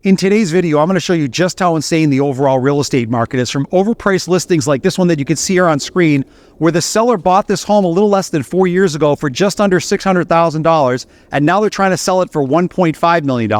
In today's video, I'm going to show you just how insane the overall real estate market is, from overpriced listings like this one that you can see here on screen, where the seller bought this home a little less than 4 years ago for just under $600,000, and now they're trying to sell it for $1.5 million.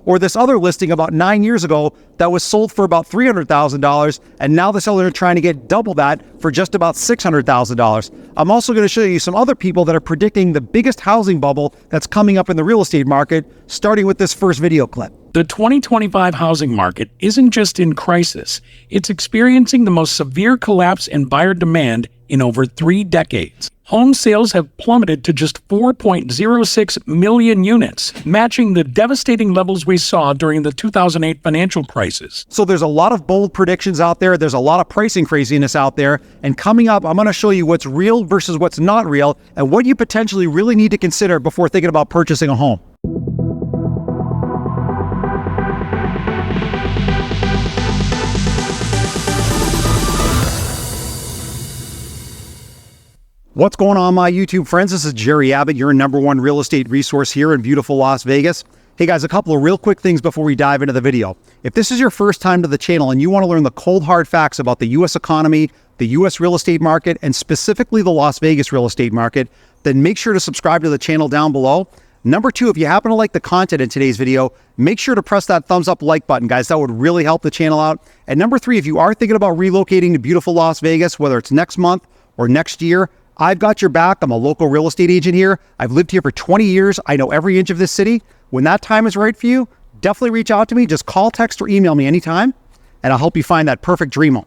Or this other listing about 9 years ago that was sold for about $300,000, and now the seller is trying to get double that for just about $600,000. I'm also going to show you some other people that are predicting the biggest housing bubble that's coming up in the real estate market, starting with this first video clip. The 2025 housing market isn't just in crisis, it's experiencing the most severe collapse in buyer demand in over 3 decades. Home sales have plummeted to just 4.06 million units, matching the devastating levels we saw during the 2008 financial crisis. So there's a lot of bold predictions out there, there's a lot of pricing craziness out there, and coming up, I'm going to show you what's real versus what's not real, and what you potentially really need to consider before thinking about purchasing a home. What's going on, my YouTube friends? This is Jerry Abbott, your #1 real estate resource here in beautiful Las Vegas. Hey guys, a couple of real quick things before we dive into the video. If this is your first time to the channel and you want to learn the cold hard facts about the US economy, the US real estate market, and specifically the Las Vegas real estate market, then make sure to subscribe to the channel down below. Number 2, if you happen to like the content in today's video, make sure to press that thumbs up like button, guys. That would really help the channel out. And number 3, if you are thinking about relocating to beautiful Las Vegas, whether it's next month or next year, I've got your back. I'm a local real estate agent here. I've lived here for 20 years. I know every inch of this city. When that time is right for you, definitely reach out to me. Just call, text, or email me anytime, and I'll help you find that perfect dream home.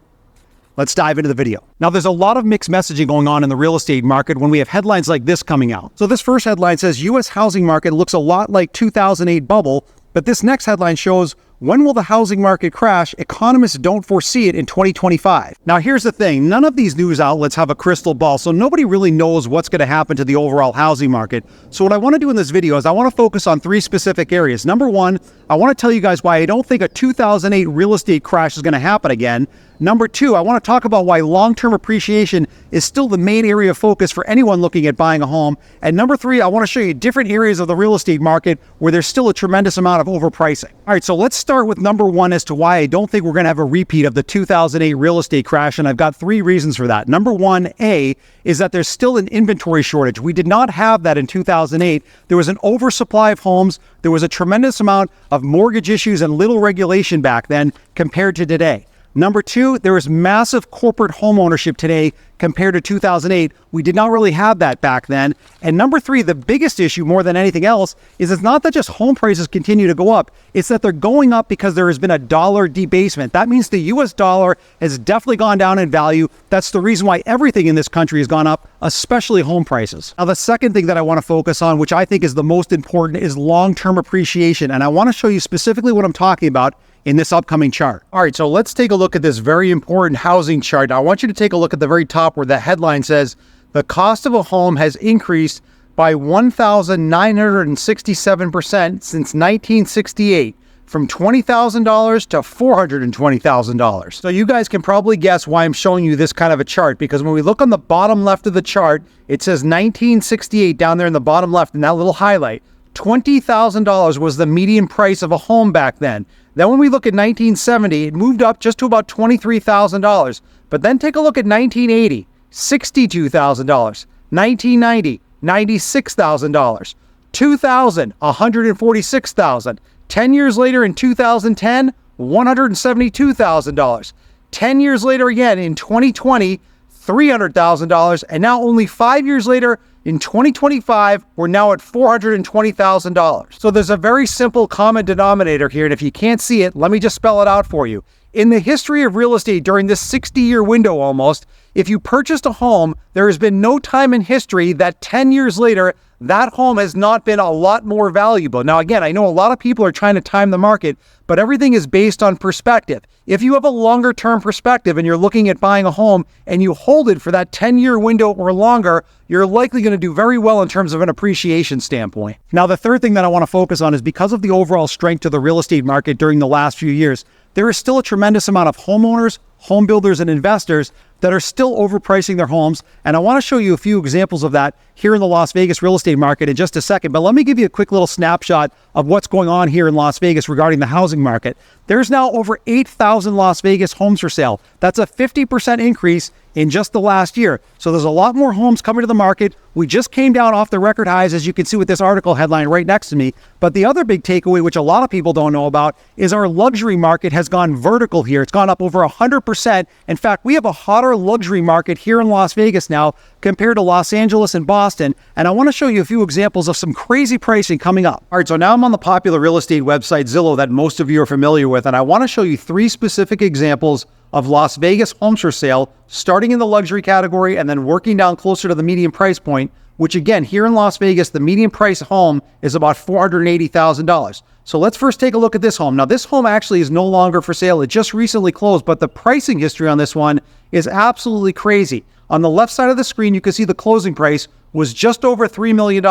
Let's dive into the video. Now, there's a lot of mixed messaging going on in the real estate market when we have headlines like this coming out. So this first headline says, U.S. housing market looks a lot like 2008 bubble, but this next headline shows, when will the housing market crash? Economists don't foresee it in 2025. Now, here's the thing. None of these news outlets have a crystal ball, so nobody really knows what's going to happen to the overall housing market. So what I want to do in this video is I want to focus on 3 specific areas. Number 1, I want to tell you guys why I don't think a 2008 real estate crash is going to happen again. Number 2, I want to talk about why long-term appreciation is still the main area of focus for anyone looking at buying a home. And number 3, I want to show you different areas of the real estate market where there's still a tremendous amount of overpricing. All right, so let's start with number 1 as to why I don't think we're going to have a repeat of the 2008 real estate crash, and I've got 3 reasons for that. Number 1A is that there's still an inventory shortage. We did not have that in 2008. There was an oversupply of homes. There was a tremendous amount of mortgage issues and little regulation back then compared to today. Number 2, there is massive corporate home ownership today compared to 2008. We did not really have that back then. And number 3, the biggest issue more than anything else is it's not that just home prices continue to go up. It's that they're going up because there has been a dollar debasement. That means the US dollar has definitely gone down in value. That's the reason why everything in this country has gone up, especially home prices. Now, the second thing that I want to focus on, which I think is the most important, is long-term appreciation. And I want to show you specifically what I'm talking about in this upcoming chart. All right, so let's take a look at this very important housing chart. Now, I want you to take a look at the very top where the headline says, the cost of a home has increased by 1,967% since 1968, from $20,000 to $420,000. So you guys can probably guess why I'm showing you this kind of a chart, because when we look on the bottom left of the chart, it says 1968 down there in the bottom left in that little highlight. $20,000 was the median price of a home back then. Then when we look at 1970, it moved up just to about $23,000. But then take a look at 1980, $62,000. 1990, $96,000. 2000, $146,000. 10 years later in 2010, $172,000. 10 years later again in 2020, $300,000. And now only 5 years later, in 2025, we're now at $420,000. So there's a very simple common denominator here, and if you can't see it, let me just spell it out for you. In the history of real estate during this 60-year window almost, if you purchased a home, there has been no time in history that 10 years later, that home has not been a lot more valuable. Now, again, I know a lot of people are trying to time the market, but everything is based on perspective. If you have a longer term perspective and you're looking at buying a home and you hold it for that 10-year window or longer, you're likely going to do very well in terms of an appreciation standpoint. Now, the third thing that I want to focus on is because of the overall strength of the real estate market during the last few years, there is still a tremendous amount of homeowners, home builders, and investors that are still overpricing their homes. And I want to show you a few examples of that here in the Las Vegas real estate market in just a second. But let me give you a quick little snapshot of what's going on here in Las Vegas regarding the housing market. There's now over 8,000 Las Vegas homes for sale. That's a 50% increase in just the last year. So there's a lot more homes coming to the market. We just came down off the record highs, as you can see with this article headline right next to me. But the other big takeaway, which a lot of people don't know about, is our luxury market has gone vertical here. It's gone up over 100%. In fact, we have a hotter luxury market here in Las Vegas now compared to Los Angeles and Boston. And I want to show you a few examples of some crazy pricing coming up. All right, so now I'm on the popular real estate website Zillow that most of you are familiar with. And I want to show you 3 specific examples of Las Vegas homes for sale, starting in the luxury category and then working down closer to the median price point, which again, here in Las Vegas, the median price home is about $480,000. So let's first take a look at this home. Now, this home actually is no longer for sale. It just recently closed, but the pricing history on this one is absolutely crazy. On the left side of the screen, you can see the closing price was just over $3 million.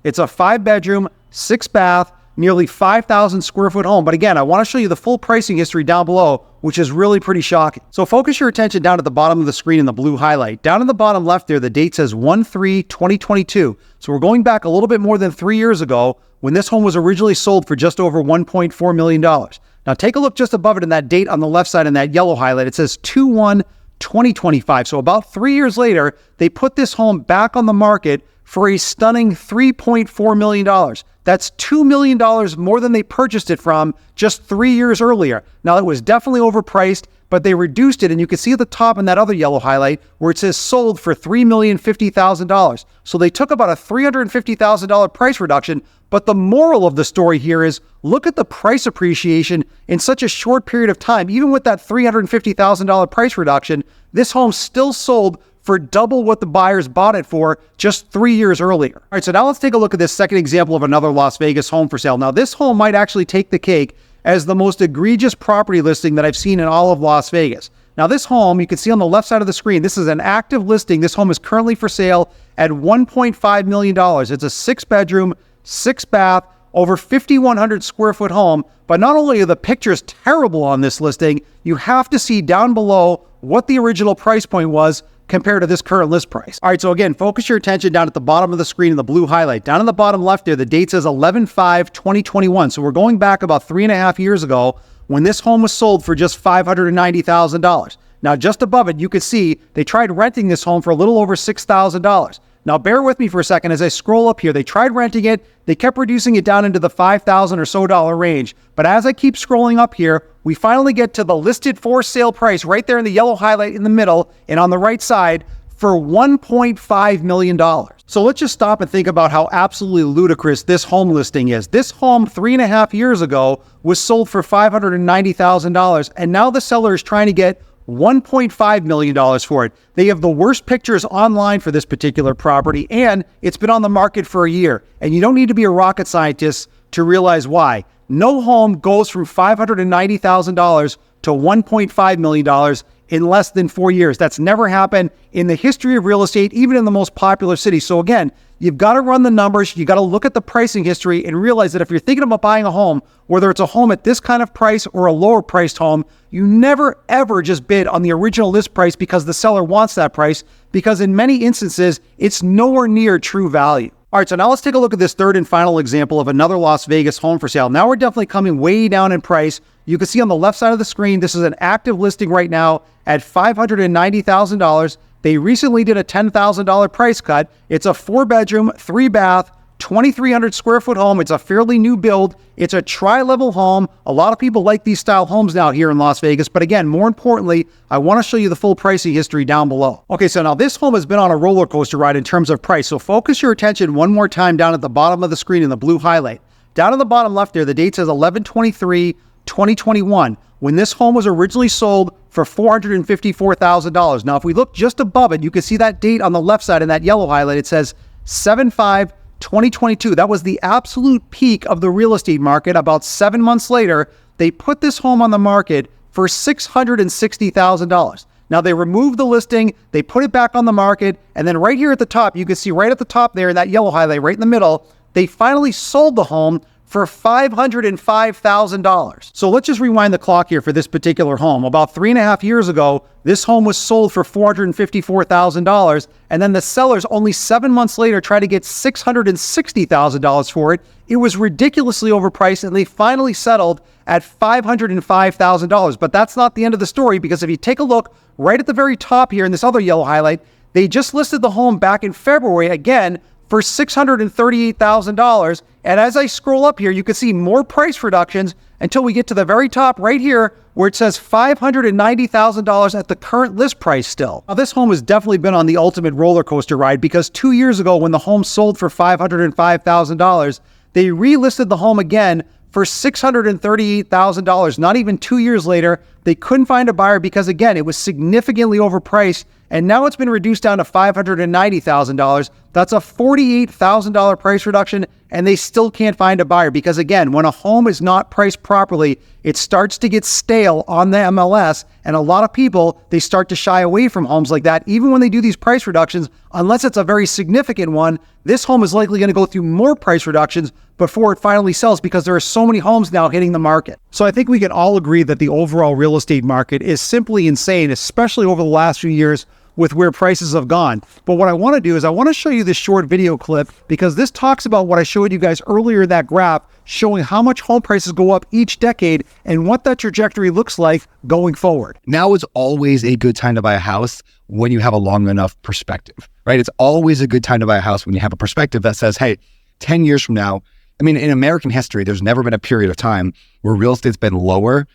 It's a 5-bedroom, 6-bath, nearly 5,000 square foot home. But again, I want to show you the full pricing history down below, which is really pretty shocking. So focus your attention down at the bottom of the screen in the blue highlight. Down in the bottom left there, the date says 1/3/2022. So we're going back a little bit more than 3 years ago when this home was originally sold for just over $1.4 million. Now take a look just above it in that date on the left side in that yellow highlight. It says 2/1/2025. So about 3 years later, they put this home back on the market for a stunning $3.4 million. That's $2 million more than they purchased it from just 3 years earlier. Now, it was definitely overpriced, but they reduced it, and you can see at the top in that other yellow highlight where it says sold for $3,050,000. So they took about a $350,000 price reduction, but the moral of the story here is look at the price appreciation in such a short period of time. Even with that $350,000 price reduction, this home still sold for double what the buyers bought it for just 3 years earlier. All right, so now let's take a look at this second example of another Las Vegas home for sale. Now, this home might actually take the cake as the most egregious property listing that I've seen in all of Las Vegas. Now, this home, you can see on the left side of the screen, this is an active listing. This home is currently for sale at $1.5 million. It's a 6-bedroom, 6-bath, over 5,100 square foot home. But not only are the pictures terrible on this listing, you have to see down below what the original price point was compared to this current list price. All right, so again, focus your attention down at the bottom of the screen in the blue highlight. Down in the bottom left there, the date says 11/5/2021. So we're going back about 3.5 years ago when this home was sold for just $590,000. Now, just above it, you can see they tried renting this home for a little over $6,000. Now, bear with me for a second as I scroll up here. They tried renting it. They kept reducing it down into the $5,000 or so range. But as I keep scrolling up here, we finally get to the listed for sale price right there in the yellow highlight in the middle and on the right side for $1.5 million. So let's just stop and think about how absolutely ludicrous this home listing is. This home 3.5 years ago was sold for $590,000, and now the seller is trying to get $1.5 million for it. They have the worst pictures online for this particular property, and it's been on the market for a year. And you don't need to be a rocket scientist to realize why. No home goes from $590,000 to $1.5 million in less than 4 years. That's never happened in the history of real estate, even in the most popular cities. So again, you've got to run the numbers. You got to look at the pricing history and realize that if you're thinking about buying a home, whether it's a home at this kind of price or a lower priced home, you never ever just bid on the original list price because the seller wants that price, because in many instances, it's nowhere near true value. All right, so now let's take a look at this third and final example of another Las Vegas home for sale. Now we're definitely coming way down in price. You can see on the left side of the screen, this is an active listing right now at $590,000. They recently did a $10,000 price cut. It's a 4-bedroom, 3-bath, 2,300 square foot home. It's a fairly new build. It's a tri-level home. A lot of people like these style homes now here in Las Vegas. But again, more importantly, I want to show you the full pricing history down below. Okay, so now this home has been on a roller coaster ride in terms of price. So focus your attention one more time down at the bottom of the screen in the blue highlight. Down in the bottom left there, the date says 11/23/2021, when this home was originally sold for $454,000. Now, if we look just above it, you can see that date on the left side in that yellow highlight. It says 7/5/2022. That was the absolute peak of the real estate market. About 7 months later, they put this home on the market for $660,000. Now, they removed the listing, they put it back on the market, and then right here at the top, you can see right at the top there in that yellow highlight, right in the middle, they finally sold the home for $505,000. So let's just rewind the clock here for this particular home. About 3.5 years ago, this home was sold for $454,000, and then the sellers only 7 months later tried to get $660,000 for it. It was ridiculously overpriced, and they finally settled at $505,000. But that's not the end of the story, because if you take a look right at the very top here in this other yellow highlight, they just listed the home back in February again for $638,000. And as I scroll up here, you can see more price reductions until we get to the very top right here where it says $590,000 at the current list price still. Now, this home has definitely been on the ultimate roller coaster ride, because 2 years ago when the home sold for $505,000, they relisted the home again for $638,000. Not even 2 years later, they couldn't find a buyer because, again, it was significantly overpriced, and now it's been reduced down to $590,000. That's a $48,000 price reduction, and they still can't find a buyer because, again, when a home is not priced properly, it starts to get stale on the MLS, and a lot of people, they start to shy away from homes like that. Even when they do these price reductions, unless it's a very significant one, this home is likely going to go through more price reductions before it finally sells, because there are so many homes now hitting the market. So I think we can all agree that the overall real estate market is simply insane, especially over the last few years with where prices have gone. But what I want to do is I want to show you this short video clip, because this talks about what I showed you guys earlier in that graph, showing how much home prices go up each decade and what that trajectory looks like going forward. Now is always a good time to buy a house when you have a long enough perspective, right? It's always a good time to buy a house when you have a perspective that says, hey, 10 years from now, I mean, in American history, there's never been a period of time where real estate's been lower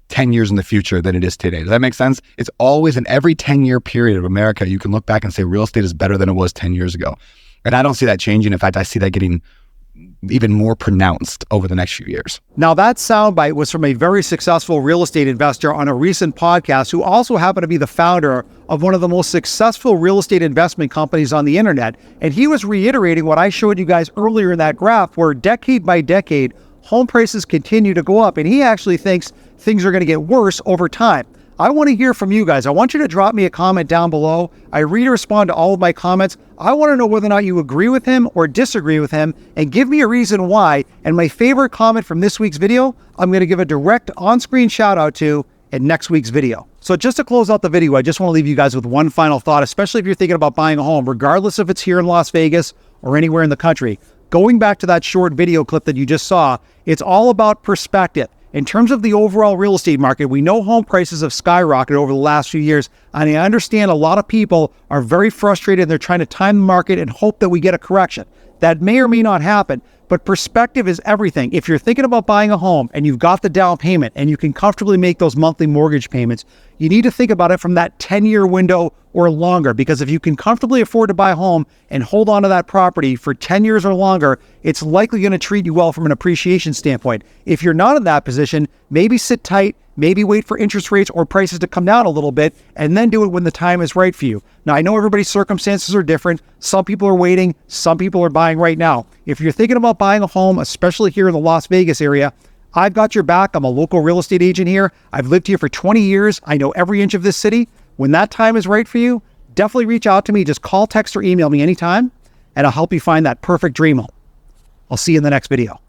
10 years in the future than it is today. Does that make sense? It's always in every 10-year period of America, you can look back and say real estate is better than it was 10 years ago. And I don't see that changing. In fact, I see that getting even more pronounced over the next few years. Now, that soundbite was from a very successful real estate investor on a recent podcast, who also happened to be the founder of one of the most successful real estate investment companies on the internet. And he was reiterating what I showed you guys earlier in that graph, where decade by decade, home prices continue to go up. And he actually thinks things are going to get worse over time. I want to hear from you guys. I want you to drop me a comment down below. I read and respond to all of my comments. I want to know whether or not you agree with him or disagree with him, and give me a reason why. And my favorite comment from this week's video, I'm going to give a direct on-screen shout out to in next week's video. So just to close out the video, I just want to leave you guys with one final thought, especially if you're thinking about buying a home, regardless if it's here in Las Vegas or anywhere in the country. Going back to that short video clip that you just saw, it's all about perspective. In terms of the overall real estate market, we know home prices have skyrocketed over the last few years, and I understand a lot of people are very frustrated and they're trying to time the market and hope that we get a correction. That may or may not happen, but perspective is everything. If you're thinking about buying a home and you've got the down payment and you can comfortably make those monthly mortgage payments, you need to think about it from that 10-year window or longer, because if you can comfortably afford to buy a home and hold on to that property for 10 years or longer, it's likely going to treat you well from an appreciation standpoint. If you're not in that position, maybe sit tight, maybe wait for interest rates or prices to come down a little bit, and then do it when the time is right for you. Now, I know everybody's circumstances are different. Some people are waiting, some people are buying right now. If you're thinking about buying a home, especially here in the Las Vegas area, I've got your back. I'm a local real estate agent here. I've lived here for 20 years. I know every inch of this city. When that time is right for you, definitely reach out to me. Just call, text, or email me anytime, and I'll help you find that perfect dream home. I'll see you in the next video.